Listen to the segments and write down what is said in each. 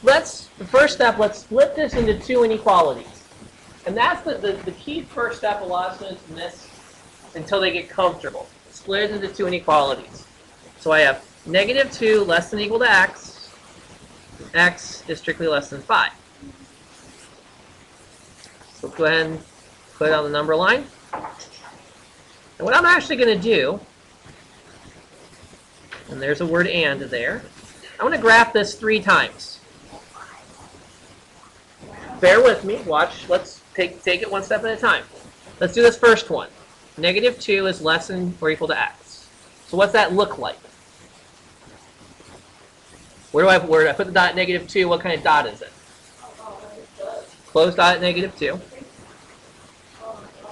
the first step, let's split this into two inequalities. And that's the key first step a lot of students miss until they get comfortable. Split it into two inequalities. So I have negative 2 less than or equal to x. X is strictly less than 5. So let's go ahead and put it on the number line. And what I'm actually going to do, and there's a word and there, I'm going to graph this 3 times. Bear with me. Watch. Let's take it one step at a time. Let's do this first one. Negative 2 is less than or equal to x. So what's that look like? Where do I put the dot at negative 2? What kind of dot is it? Closed dot at negative 2.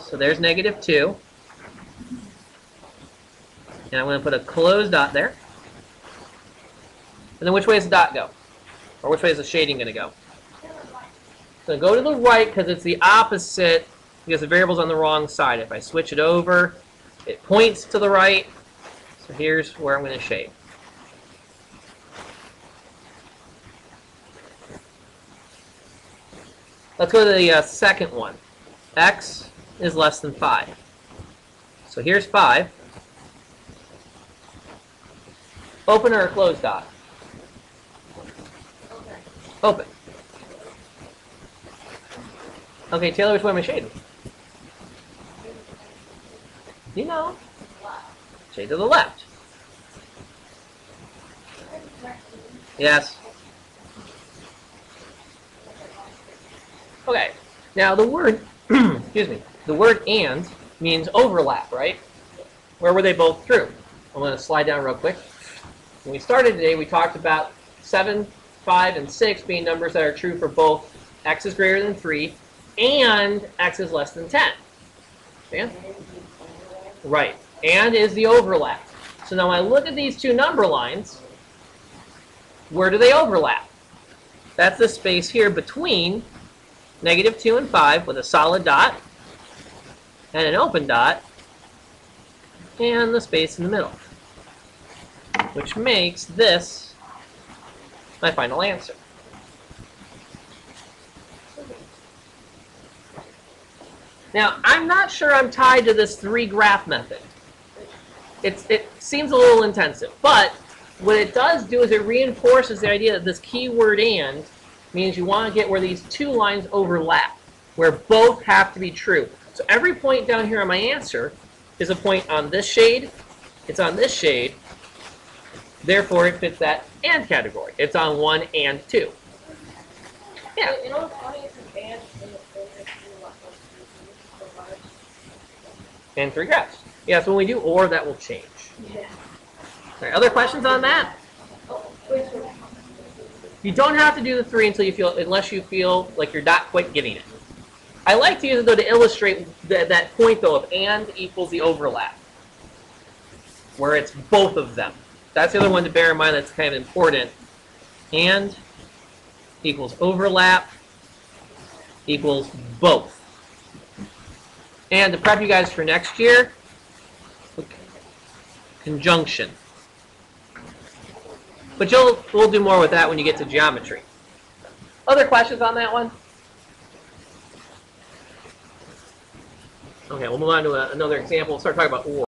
So there's negative 2. And I'm going to put a closed dot there. And then which way does the dot go? Or which way is the shading going to go? It's going to go to the right because it's the opposite, because the variable's on the wrong side. If I switch it over, it points to the right. So here's where I'm going to shade. Let's go to the second one. X is less than 5. So here's 5. Open or closed dot? Open. Okay, Taylor, which way am I shading? You know. Shade to the left. Yes. Okay. Now the word, excuse me, the word and means overlap, right? Where were they both true? I'm going to slide down real quick. When we started today, we talked about 7, 5, and 6 being numbers that are true for both x is greater than 3 and x is less than 10. And? Right. And is the overlap. So now when I look at these two number lines, where do they overlap? That's the space here between negative 2 and 5 with a solid dot and an open dot and the space in the middle, which makes this my final answer. Now, I'm not sure I'm tied to this 3 graph method. It seems a little intensive, but what it does do is it reinforces the idea that this keyword and means you want to get where these two lines overlap, where both have to be true. So every point down here on my answer is a point on this shade. It's on this shade. Therefore, it fits that and category. It's on 1 and 2. Yeah. You know what's funny is and And 3 graphs. Yeah, so when we do or, that will change. yeah. All right, other questions on that? You don't have to do the 3 unless you feel like you're not quite getting it. I like to use it though to illustrate that point though of and equals the overlap, where it's both of them. That's the other one to bear in mind that's kind of important. And equals overlap equals both. And to prep you guys for next year, conjunction. But we'll do more with that when you get to geometry. Other questions on that one? Okay, we'll move on to another example. We'll start talking about or.